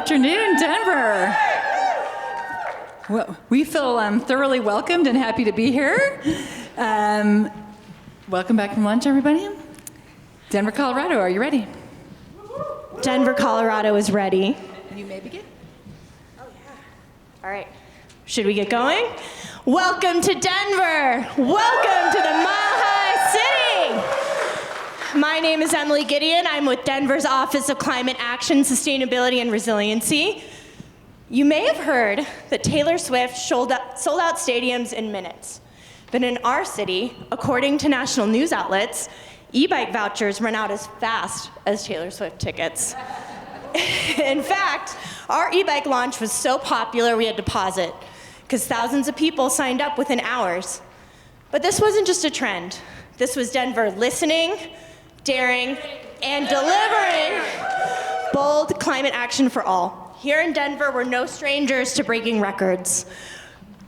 afternoon, Denver. Well, we feel thoroughly welcomed and happy to be here. Welcome back from lunch, everybody. Denver, Colorado, are you ready? Denver, Colorado is ready. You may begin. Oh, yeah. All right. Should we get going? Welcome to Denver. Welcome to the Mile High City. My name is Emily Gideon. I'm with Denver's Office of Climate Action, Sustainability, and Resiliency. You may have heard that Taylor Swift sold out stadiums in minutes. But in our city, according to national news outlets, e-bike vouchers run out as fast as Taylor Swift tickets. In fact, our e-bike launch was so popular we had to pause it, because thousands of people signed up within hours. But this wasn't just a trend. This was Denver listening, daring, and delivering bold climate action for all. Here in Denver, we're no strangers to breaking records.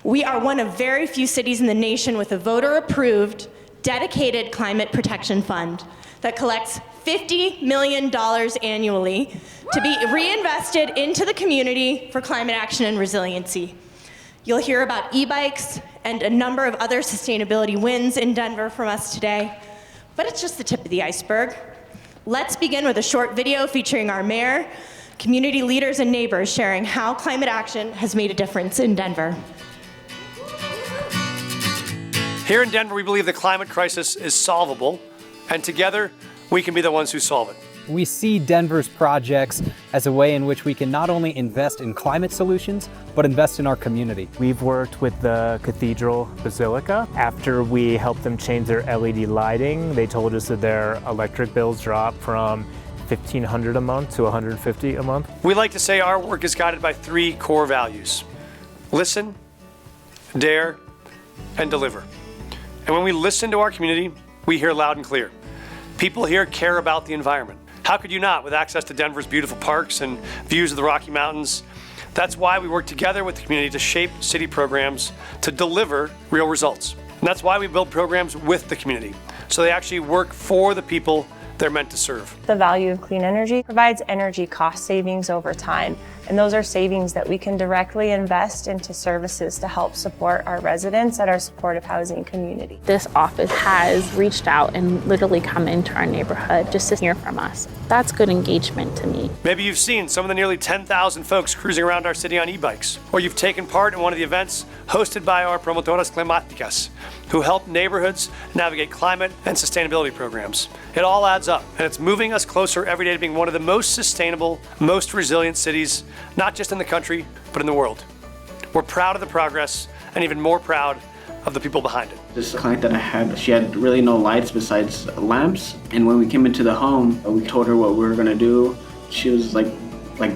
We are one of very few cities in the nation with a voter-approved, dedicated climate protection fund that collects $50 million annually to be reinvested into the community for climate action and resiliency. You'll hear about e-bikes and a number of other sustainability wins in Denver from us today, but it's just the tip of the iceberg. Let's begin with a short video featuring our mayor, community leaders, and neighbors sharing how climate action has made a difference in Denver. Here in Denver, we believe the climate crisis is solvable, and together, we can be the ones who solve it. We see Denver's projects as a way in which we can not only invest in climate solutions, but invest in our community. We've worked with the Cathedral Basilica. After we helped them change their LED lighting, they told us that their electric bills dropped from $1,500 a month to $150 a month. We like to say our work is guided by three core values: listen, dare, and deliver. And when we listen to our community, we hear loud and clear. People here care about the environment. How could you not, with access to Denver's beautiful parks and views of the Rocky Mountains? That's why we work together with the community to shape city programs to deliver real results. And that's why we build programs with the community, so they actually work for the people they're meant to serve. The value of clean energy provides energy cost savings over time, and those are savings that we can directly invest into services to help support our residents and our supportive housing community. This office has reached out and literally come into our neighborhood just to hear from us. That's good engagement to me. Maybe you've seen some of the nearly 10,000 folks cruising around our city on e-bikes, or you've taken part in one of the events hosted by our Promotoras Climáticas, who help neighborhoods navigate climate and sustainability programs. It all adds up, and it's moving us closer every day to being one of the most sustainable, most resilient cities, not just in the country, but in the world. We're proud of the progress, and even more proud of the people behind it. This client that I had, she had really no lights besides lamps, and when we came into the home, we told her what we were gonna do. She was like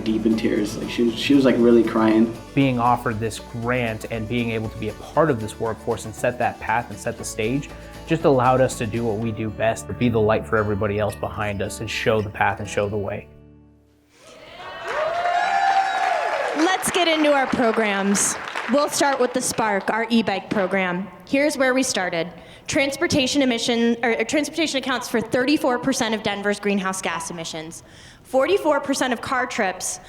deep in tears. Like she was like really crying. Being offered this grant and being able to be a part of this workforce and set that path and set the stage just allowed us to do what we do best, to be the light for everybody else behind us and show the path and show the way. Let's get into our programs. We'll start with the Spark, our e-bike program. Here's where we started. Transportation accounts for 34% of Denver's greenhouse gas emissions. 44% of car trips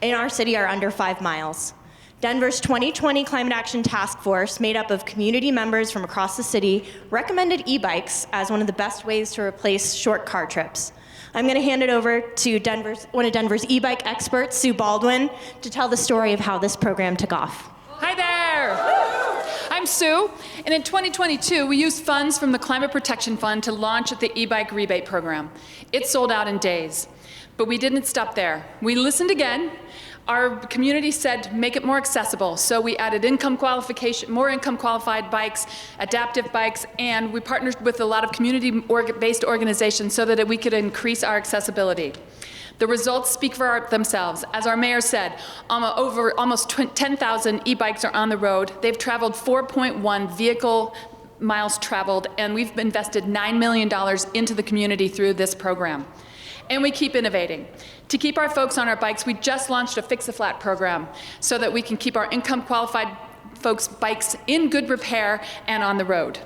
in our city are under 5 miles. Denver's 2020 Climate Action Task Force, made up of community members from across the city, recommended e-bikes as one of the best ways to replace short car trips. I'm going to hand it over to one of Denver's e-bike experts, Sue Baldwin, to tell the story of how this program took off. Hi there! I'm Sue, and in 2022, we used funds from the Climate Protection Fund to launch the e-bike rebate program. It sold out in days, but we didn't stop there. We listened again. Our community said, make it more accessible, so we added more income qualified bikes, adaptive bikes, and we partnered with a lot of community-based organizations so that we could increase our accessibility. The results speak for themselves. As our mayor said, almost 10,000 e-bikes are on the road. They've traveled 4.1 vehicle miles traveled, and we've invested $9 million into the community through this program. And we keep innovating. To keep our folks on our bikes, we just launched a Fix-a-Flat program so that we can keep our income-qualified folks' bikes in good repair and on the road.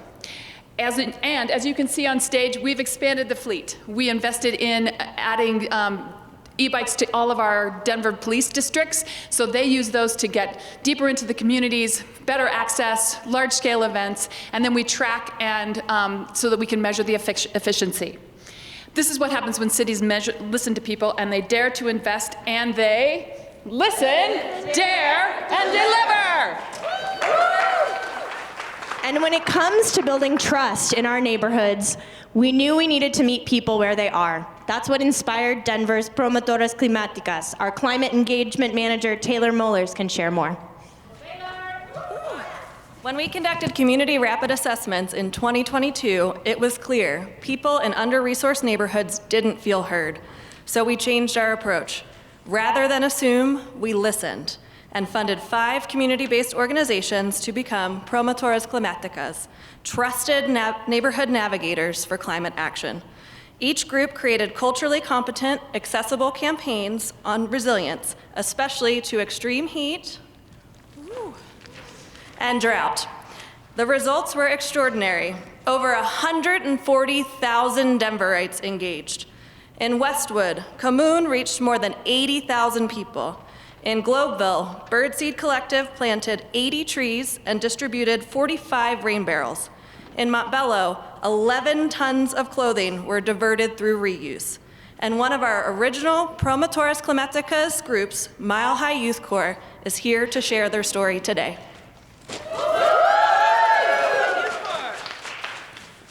And as you can see on stage, we've expanded the fleet. We invested in adding e-bikes to all of our Denver police districts, so they use those to get deeper into the communities, better access, large-scale events, and then we track and so that we can measure the efficiency. This is what happens when cities listen to people and they dare to invest and they listen, dare, and deliver. And when it comes to building trust in our neighborhoods, we knew we needed to meet people where they are. That's what inspired Denver's Promotoras Climáticas. Our climate engagement manager, Taylor Mollers, can share more. When we conducted community rapid assessments in 2022, it was clear people in under-resourced neighborhoods didn't feel heard. So we changed our approach. Rather than assume, we listened and funded 5 community-based organizations to become Promotoras Climáticas, trusted neighborhood navigators for climate action. Each group created culturally competent, accessible campaigns on resilience, especially to extreme heat and drought. The results were extraordinary. Over 140,000 Denverites engaged. In Westwood, Commune reached more than 80,000 people. In Globeville, Birdseed Collective planted 80 trees and distributed 45 rain barrels. In Montbello, 11 tons of clothing were diverted through reuse. And one of our original Promotoras Climáticas groups, Mile High Youth Corps, is here to share their story today.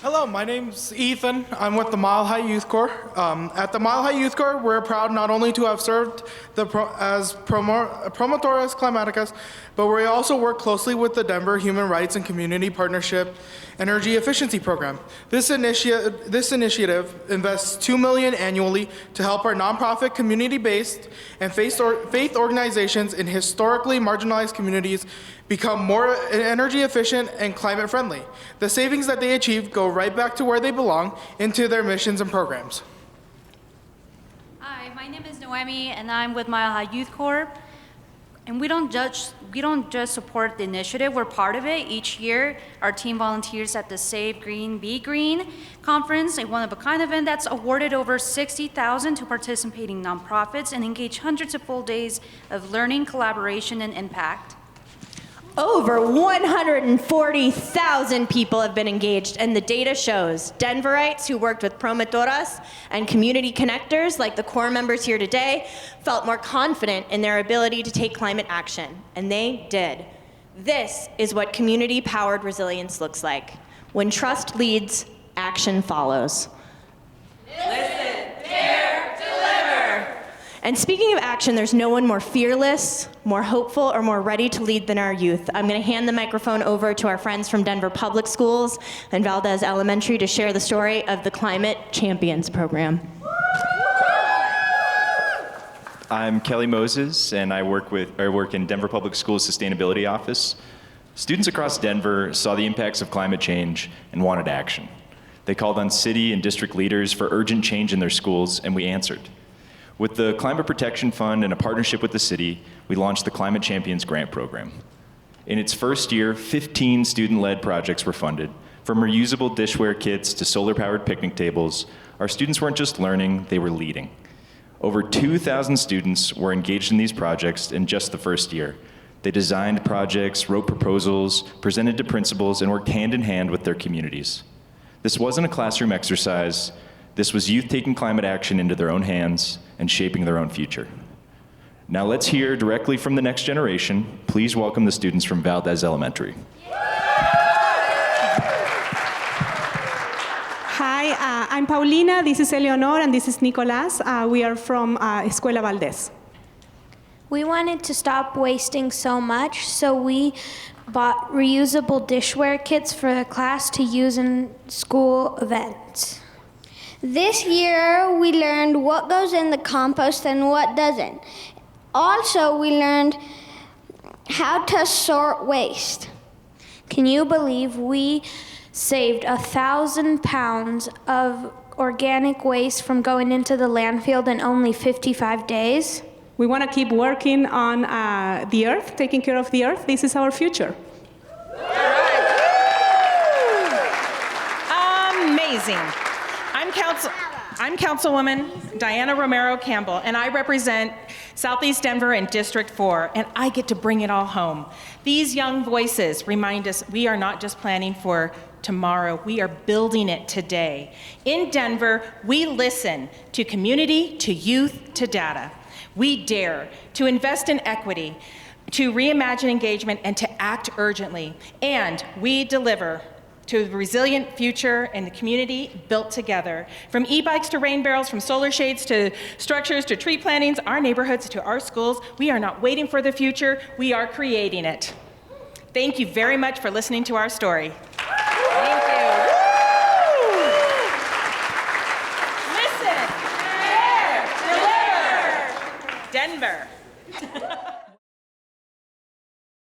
Hello, my name's Ethan. I'm with the Mile High Youth Corps. At the Mile High Youth Corps, we're proud not only to have served as Promotoras Climáticas, but we also work closely with the Denver Human Rights and Community Partnership Energy Efficiency Program. This initiative invests $2 million annually to help our nonprofit, community-based, and faith organizations in historically marginalized communities become more energy efficient and climate friendly. The savings that they achieve go right back to where they belong, into their missions and programs. Hi, my name is Noemi, and I'm with Mile High Youth Corps. And we don't just support the initiative, we're part of it. Each year, our team volunteers at the Save Green, Be Green conference, a one-of-a-kind event that's awarded over $60,000 to participating nonprofits and engage hundreds of full days of learning, collaboration, and impact. Over 140,000 people have been engaged, and the data shows Denverites who worked with promotoras and community connectors, like the Corps members here today, felt more confident in their ability to take climate action, and they did. This is what community-powered resilience looks like. When trust leads, action follows. Listen, dare, deliver. And speaking of action, there's no one more fearless, more hopeful, or more ready to lead than our youth. I'm going to hand the microphone over to our friends from Denver Public Schools and Valdez Elementary to share the story of the Climate Champions program. I'm Kelly Moses, and I work in Denver Public Schools Sustainability Office. Students across Denver saw the impacts of climate change and wanted action. They called on city and district leaders for urgent change in their schools, and we answered. With the Climate Protection Fund and a partnership with the city, we launched the Climate Champions Grant Program. In its first year, 15 student-led projects were funded. From reusable dishware kits to solar-powered picnic tables, our students weren't just learning, they were leading. Over 2,000 students were engaged in these projects in just the first year. They designed projects, wrote proposals, presented to principals, and worked hand in hand with their communities. This wasn't a classroom exercise. This was youth taking climate action into their own hands and shaping their own future. Now let's hear directly from the next generation. Please welcome the students from Valdez Elementary. Hi, I'm Paulina, this is Eleonor, and this is Nicolas. We are from Escuela Valdez. We wanted to stop wasting so much, so we bought reusable dishware kits for the class to use in school events. This year, we learned what goes in the compost and what doesn't. Also, we learned how to sort waste. Can you believe we saved 1,000 pounds of organic waste from going into the landfill in only 55 days? We want to keep working on the earth, taking care of the earth. This is our future. Amazing. I'm Councilwoman Diana Romero Campbell, and I represent Southeast Denver and District 4, and I get to bring it all home. These young voices remind us we are not just planning for tomorrow, we are building it today. In Denver, we listen to community, to youth, to data. We dare to invest in equity, to reimagine engagement, and to act urgently. And we deliver to a resilient future and the community built together. From e-bikes to rain barrels, from solar shades to structures to tree plantings, our neighborhoods to our schools, we are not waiting for the future, we are creating it. Thank you very much for listening to our story. Thank you. Listen, dare, deliver. Denver.